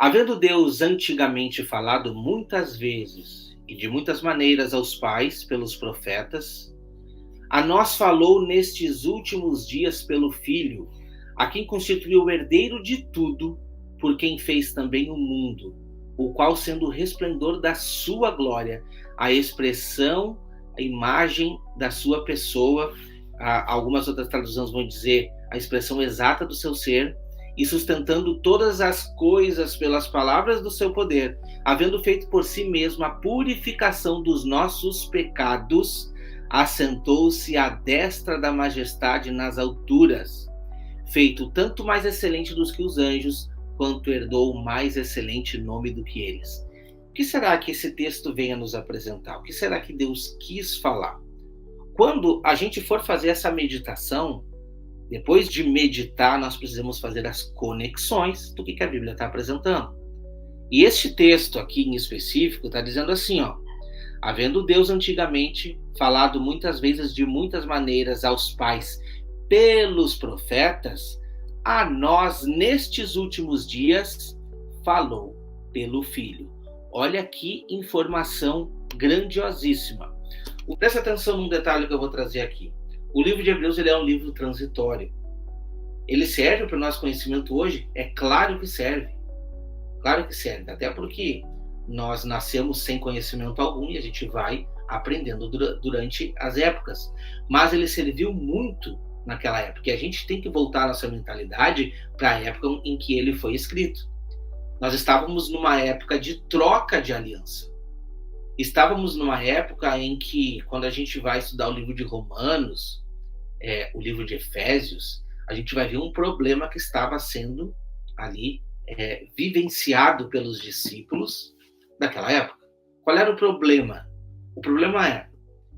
Havendo Deus antigamente falado muitas vezes e de muitas maneiras aos pais pelos profetas, a nós falou nestes últimos dias pelo Filho, a quem constituiu o herdeiro de tudo, por quem fez também o mundo, o qual, sendo o resplendor da sua glória, a expressão, a imagem da sua pessoa, algumas outras traduções vão dizer a expressão exata do seu ser, e sustentando todas as coisas pelas palavras do seu poder, havendo feito por si mesmo a purificação dos nossos pecados, assentou-se à destra da majestade nas alturas, feito tanto mais excelente dos que os anjos, quanto herdou mais excelente nome do que eles. O que será que esse texto vem a nos apresentar? O que será que Deus quis falar? Quando a gente for fazer essa meditação, depois de meditar, nós precisamos fazer as conexões do que a Bíblia está apresentando. E este texto aqui em específico está dizendo assim, havendo Deus antigamente falado muitas vezes de muitas maneiras aos pais pelos profetas, a nós nestes últimos dias falou pelo Filho. Olha que informação grandiosíssima. Presta atenção num detalhe que eu vou trazer aqui. O livro de Hebreus ele é um livro transitório. Ele serve para o nosso conhecimento hoje? É claro que serve. Claro que serve. Até porque nós nascemos sem conhecimento algum e a gente vai aprendendo durante as épocas. Mas ele serviu muito naquela época. E a gente tem que voltar a nossa mentalidade para a época em que ele foi escrito. Nós estávamos numa época de troca de aliança. Estávamos numa época em que, quando a gente vai estudar o livro de Romanos, o livro de Efésios, a gente vai ver um problema que estava sendo ali vivenciado pelos discípulos daquela época. Qual era o problema? O problema é,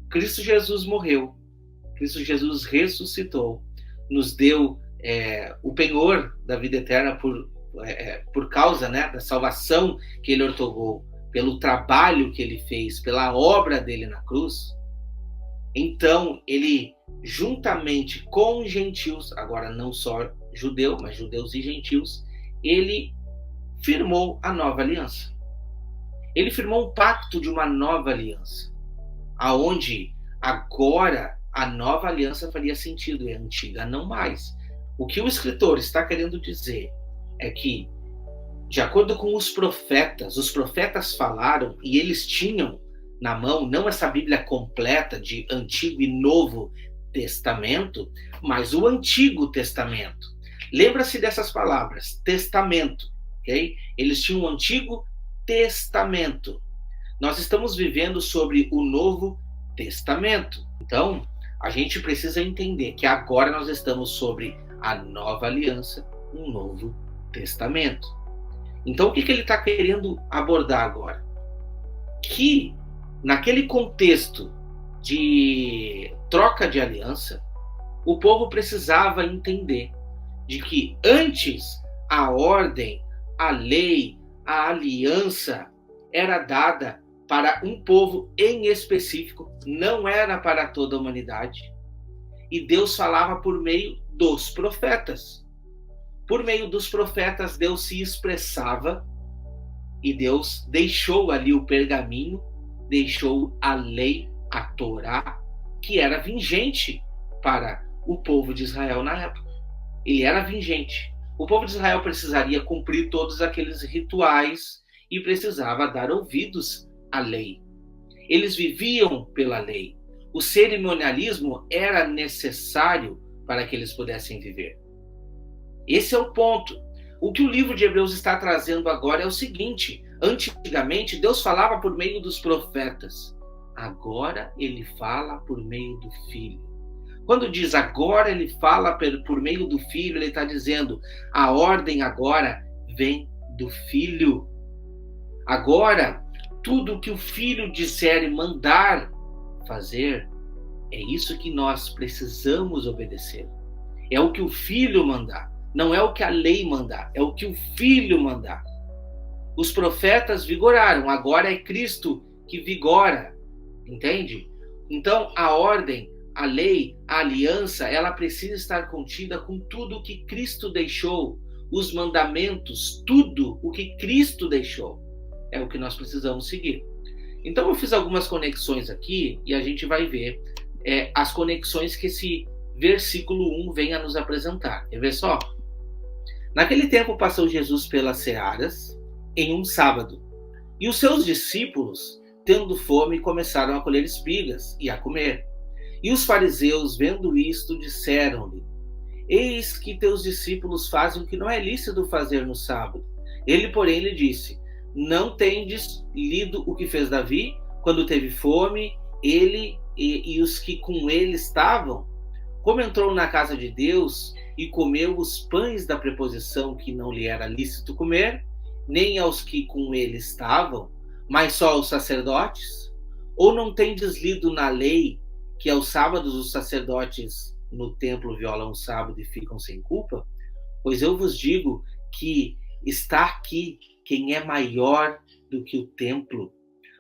Cristo Jesus morreu, Cristo Jesus ressuscitou, nos deu o penhor da vida eterna por causa da salvação que ele otorgou, pelo trabalho que ele fez, pela obra dele na cruz. Então, ele, juntamente com gentios, agora não só judeu, mas judeus e gentios, ele firmou a nova aliança. Ele firmou um pacto de uma nova aliança, aonde agora a nova aliança faria sentido, e a antiga não mais. O que o escritor está querendo dizer é que, de acordo com os profetas falaram e eles tinham na mão não essa Bíblia completa de Antigo e Novo Testamento, mas o Antigo Testamento. Lembra-se dessas palavras, testamento, ok? Eles tinham o Antigo Testamento. Nós estamos vivendo sobre o Novo Testamento. Então, a gente precisa entender que agora nós estamos sobre a nova aliança, um Novo Testamento. Então, o que ele está querendo abordar agora? Que, naquele contexto de troca de aliança, o povo precisava entender de que antes a ordem, a lei, a aliança era dada para um povo em específico, não era para toda a humanidade. E Deus falava por meio dos profetas. Por meio dos profetas, Deus se expressava e Deus deixou ali o pergaminho, deixou a lei, a Torá, que era vigente para o povo de Israel na época. Ele era vigente. O povo de Israel precisaria cumprir todos aqueles rituais e precisava dar ouvidos à lei. Eles viviam pela lei. O cerimonialismo era necessário para que eles pudessem viver. Esse é o ponto. O que o livro de Hebreus está trazendo agora é o seguinte: antigamente Deus falava por meio dos profetas, agora ele fala por meio do Filho. Quando diz agora ele fala por meio do Filho, ele está dizendo a ordem agora vem do Filho. Agora, tudo que o Filho disser e mandar fazer, é isso que nós precisamos obedecer. É o que o Filho mandar. Não é o que a lei mandar, é o que o Filho mandar. Os profetas vigoraram, agora é Cristo que vigora, entende? Então, a ordem, a lei, a aliança, ela precisa estar contida com tudo que Cristo deixou, os mandamentos, tudo o que Cristo deixou. É o que nós precisamos seguir. Então eu fiz algumas conexões aqui e a gente vai ver as conexões que esse versículo 1 vem a nos apresentar. Quer ver só? Naquele tempo passou Jesus pelas searas em um sábado, e os seus discípulos, tendo fome, começaram a colher espigas e a comer. E os fariseus, vendo isto, disseram-lhe: Eis que teus discípulos fazem o que não é lícito fazer no sábado. Ele, porém, lhe disse: Não tendes lido o que fez Davi, quando teve fome, ele e os que com ele estavam? Como entrou na casa de Deus e comeu os pães da preposição que não lhe era lícito comer, nem aos que com ele estavam, mas só aos sacerdotes? Ou não tendes lido na lei que aos sábados os sacerdotes no templo violam o sábado e ficam sem culpa? Pois eu vos digo que está aqui quem é maior do que o templo.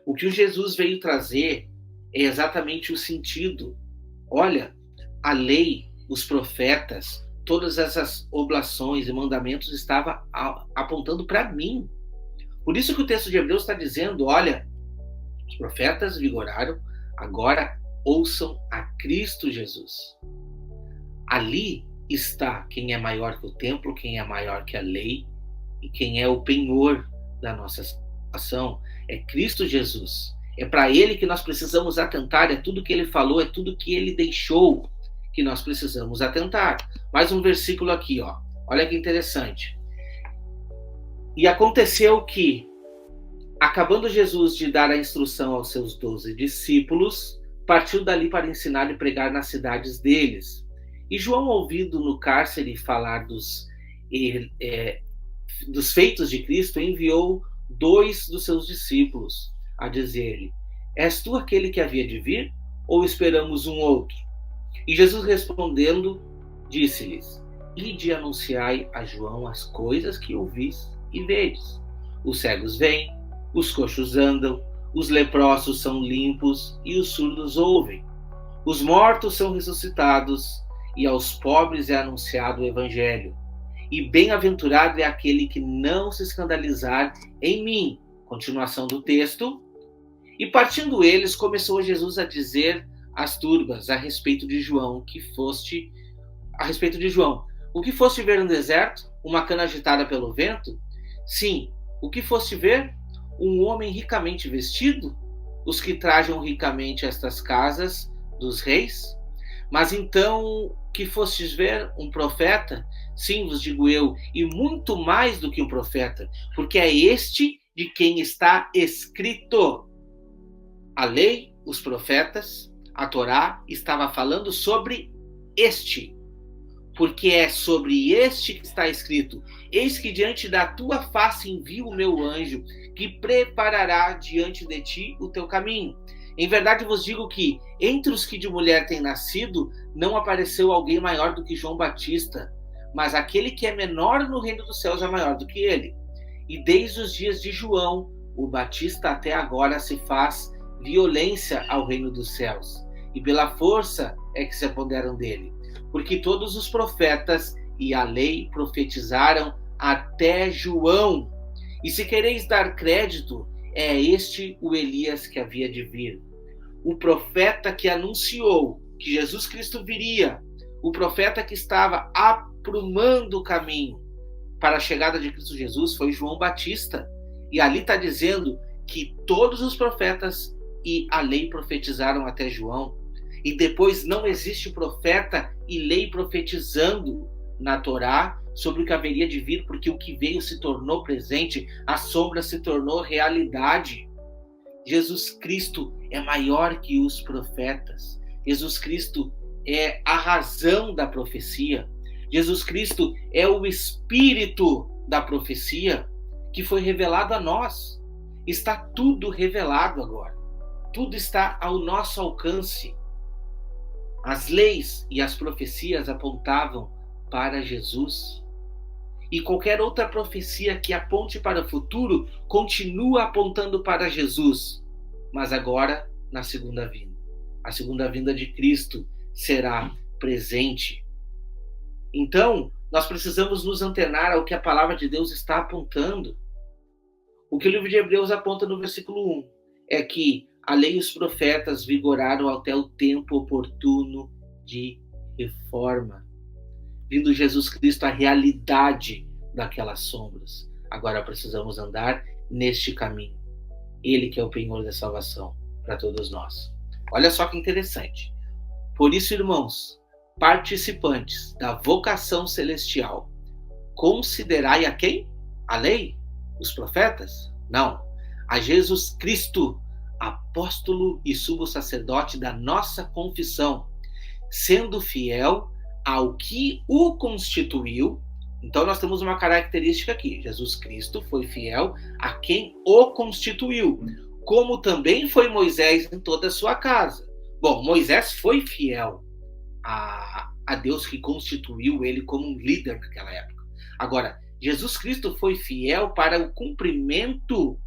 O que o Jesus veio trazer é exatamente o sentido. Olha, a lei, os profetas, todas essas oblações e mandamentos estavam apontando para mim. Por isso que o texto de Hebreus está dizendo, olha, os profetas vigoraram, agora ouçam a Cristo Jesus. Ali está quem é maior que o templo, quem é maior que a lei e quem é o penhor da nossa salvação. É Cristo Jesus. É para ele que nós precisamos atentar, é tudo que ele falou, é tudo que ele deixou que nós precisamos atentar. Mais um versículo aqui, ó. Olha que interessante. E aconteceu que, acabando Jesus de dar a instrução aos seus 12 discípulos, partiu dali para ensinar e pregar nas cidades deles. E João, ouvindo no cárcere falar dos feitos de Cristo, enviou 2 dos seus discípulos a dizer-lhe: És tu aquele que havia de vir, ou esperamos um outro? E Jesus respondendo, disse-lhes: Ide e anunciai a João as coisas que ouvis e vedes. Os cegos vêm, os coxos andam, os leprosos são limpos e os surdos ouvem. Os mortos são ressuscitados e aos pobres é anunciado o evangelho. E bem-aventurado é aquele que não se escandalizar em mim. Continuação do texto. E partindo eles, começou Jesus a dizer às turbas a respeito de João, o que foste ver no deserto? Uma cana agitada pelo vento? Sim. O que foste ver? Um homem ricamente vestido? Os que trajam ricamente estas casas dos reis? Mas então, que fostes ver? Um profeta? Sim, vos digo eu, e muito mais do que um profeta, porque é este de quem está escrito. A lei, os profetas, a Torá estava falando sobre este, porque é sobre este que está escrito: Eis que diante da tua face envio o meu anjo, que preparará diante de ti o teu caminho. Em verdade vos digo que, entre os que de mulher têm nascido, não apareceu alguém maior do que João Batista, mas aquele que é menor no reino dos céus é maior do que ele. E desde os dias de João, o Batista até agora se faz violência ao reino dos céus, e pela força é que se apoderam dele. Porque todos os profetas e a lei profetizaram até João. E se quereis dar crédito, é este o Elias que havia de vir. O profeta que anunciou que Jesus Cristo viria, o profeta que estava aprumando o caminho para a chegada de Cristo Jesus foi João Batista. E ali está dizendo que todos os profetas e a lei profetizaram até João. E depois não existe profeta e lei profetizando na Torá sobre o que haveria de vir, porque o que veio se tornou presente, a sombra se tornou realidade. Jesus Cristo é maior que os profetas. Jesus Cristo é a razão da profecia. Jesus Cristo é o espírito da profecia que foi revelado a nós. Está tudo revelado agora. Tudo está ao nosso alcance. As leis e as profecias apontavam para Jesus. E qualquer outra profecia que aponte para o futuro continua apontando para Jesus. Mas agora, na segunda vinda. A segunda vinda de Cristo será presente. Então, Nós precisamos nos antenar ao que a palavra de Deus está apontando. O que o livro de Hebreus aponta no versículo 1 é que a lei e os profetas vigoraram até o tempo oportuno de reforma. Vindo Jesus Cristo, a realidade daquelas sombras. Agora precisamos andar neste caminho. Ele que é o penhor da salvação para todos nós. Olha só que interessante. Por isso, irmãos, participantes da vocação celestial, considerai a quem? A lei? Os profetas? Não. A Jesus Cristo, apóstolo e sumo sacerdote da nossa confissão, sendo fiel ao que o constituiu. Então nós temos uma característica aqui. Jesus Cristo foi fiel a quem o constituiu, como também foi Moisés em toda a sua casa. Bom, Moisés foi fiel a Deus que constituiu ele como um líder naquela época. Agora, Jesus Cristo foi fiel para o cumprimento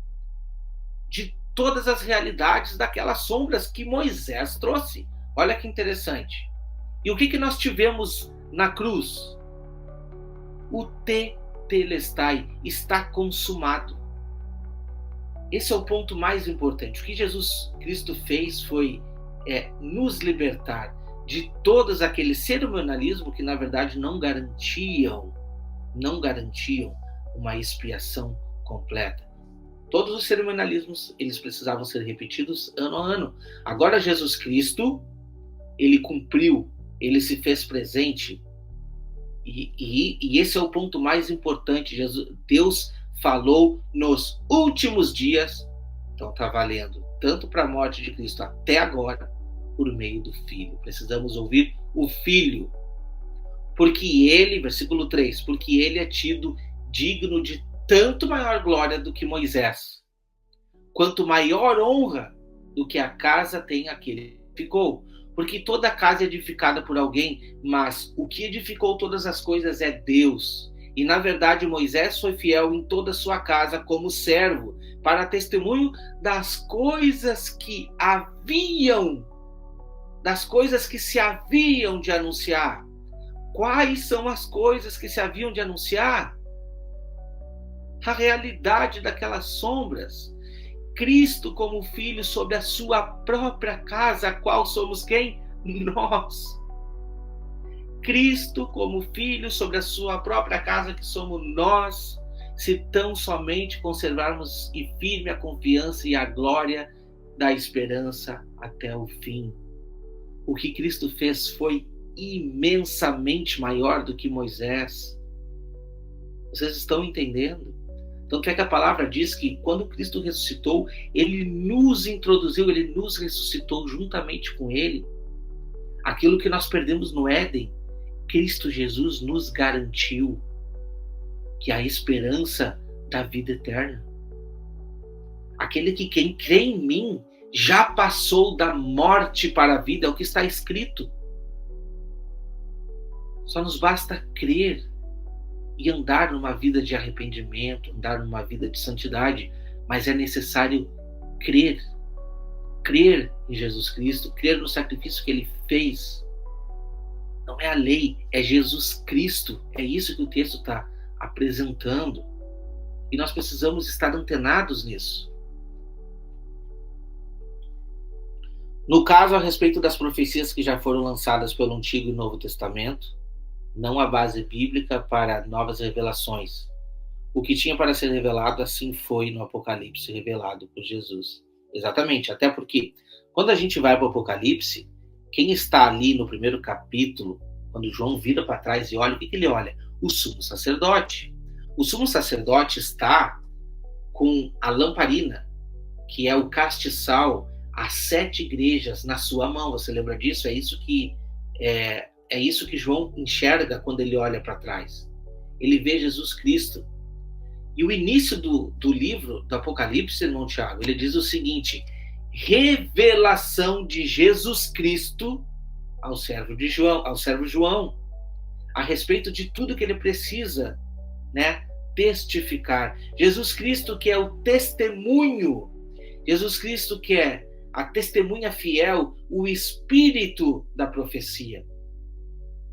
de todas as realidades daquelas sombras que Moisés trouxe. Olha que interessante. E o que nós tivemos na cruz? O tetelestai, está consumado. Esse é o ponto mais importante. O que Jesus Cristo fez foi nos libertar de todos aqueles cerimonialismo que, na verdade, não garantiam uma expiação completa. Todos os cerimonialismos, eles precisavam ser repetidos ano a ano. Agora, Jesus Cristo, ele cumpriu, ele se fez presente. E esse é o ponto mais importante. Deus falou nos últimos dias, então está valendo tanto para a morte de Cristo até agora, por meio do Filho. Precisamos ouvir o Filho, porque ele, versículo 3, porque ele é tido digno de tanto maior glória do que Moisés, quanto maior honra do que a casa tem aquele que ficou. Porque toda casa é edificada por alguém, mas o que edificou todas as coisas é Deus. E, na verdade, Moisés foi fiel em toda a sua casa como servo, para testemunho das coisas que se haviam de anunciar. Quais são as coisas que se haviam de anunciar? A realidade daquelas sombras. Cristo como filho sobre a sua própria casa, a qual somos quem? Nós. Cristo como filho sobre a sua própria casa, que somos nós, se tão somente conservarmos e firme a confiança e a glória da esperança até o fim. O que Cristo fez foi imensamente maior do que Moisés. Vocês estão entendendo? Tanto é que a palavra diz que quando Cristo ressuscitou, ele nos introduziu, ele nos ressuscitou juntamente com ele. Aquilo que nós perdemos no Éden, Cristo Jesus nos garantiu, que é a esperança da vida eterna. Aquele que quem crê em mim já passou da morte para a vida, é o que está escrito. Só nos basta crer e andar numa vida de arrependimento, andar numa vida de santidade, mas é necessário crer em Jesus Cristo, crer no sacrifício que ele fez. Não é a lei, é Jesus Cristo. É isso que o texto está apresentando. E nós precisamos estar antenados nisso. No caso, a respeito das profecias que já foram lançadas pelo Antigo e Novo Testamento, não há base bíblica para novas revelações. O que tinha para ser revelado, assim foi no Apocalipse, revelado por Jesus. Exatamente, até porque quando a gente vai para o Apocalipse, quem está ali no primeiro capítulo, quando João vira para trás e olha, o que ele olha? O sumo sacerdote. O sumo sacerdote está com a lamparina, que é o castiçal, as 7 igrejas na sua mão. Você lembra disso? É isso que João enxerga quando ele olha para trás. Ele vê Jesus Cristo. E o início do livro do Apocalipse, irmão Tiago, ele diz o seguinte: revelação de Jesus Cristo ao servo João, a respeito de tudo que ele precisa, testificar. Jesus Cristo, que é o testemunho, Jesus Cristo, que é a testemunha fiel, o espírito da profecia.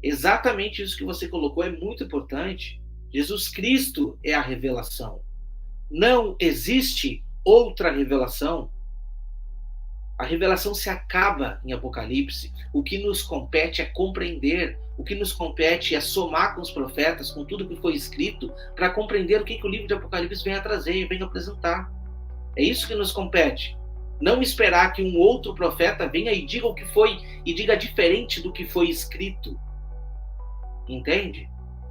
Exatamente isso que você colocou é muito importante. Jesus Cristo é a revelação. Não existe outra revelação. A revelação se acaba em Apocalipse. O que nos compete é compreender. O que nos compete é somar com os profetas, com tudo que foi escrito, para compreender o que o livro de Apocalipse vem a trazer e vem a apresentar. É isso que nos compete. Não esperar que um outro profeta venha e diga o que foi, e diga diferente do que foi escrito. Entende?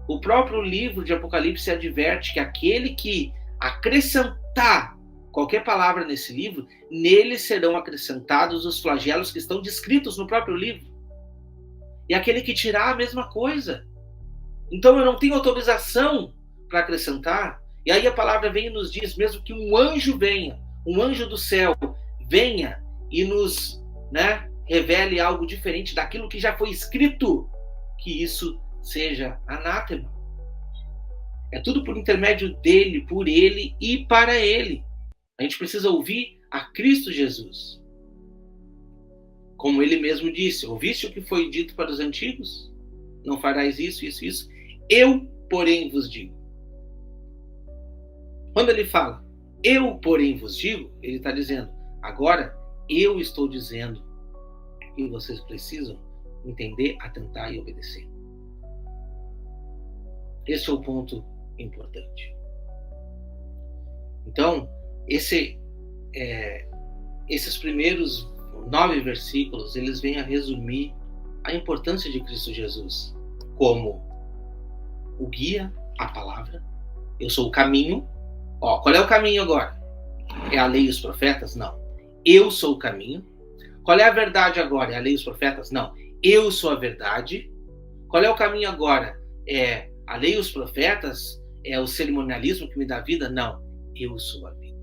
O próprio livro de Apocalipse adverte que aquele que acrescentar qualquer palavra nesse livro, nele serão acrescentados os flagelos que estão descritos no próprio livro. E aquele que tirar a mesma coisa. Então eu não tenho autorização para acrescentar. E aí a palavra vem e nos diz, mesmo que um anjo venha, um anjo do céu venha e nos revele algo diferente daquilo que já foi escrito, que isso seja anátema. É tudo por intermédio dele, por ele e para ele. A gente precisa ouvir a Cristo Jesus. Como ele mesmo disse, ouviste o que foi dito para os antigos? Não farás isso, isso, isso. Eu, porém, vos digo. Quando ele fala, eu, porém, vos digo, ele está dizendo, agora eu estou dizendo que vocês precisam entender, atentar e obedecer. Esse é o ponto importante. Então, esses primeiros 9 versículos, eles vêm a resumir a importância de Cristo Jesus como o guia, a palavra. Eu sou o caminho. Qual é o caminho agora? É a lei e os profetas? Não. Eu sou o caminho. Qual é a verdade agora? É a lei e os profetas? Não. Eu sou a verdade. Qual é o caminho agora? É a lei e os profetas? É o cerimonialismo que me dá vida? Não. Eu sou a vida.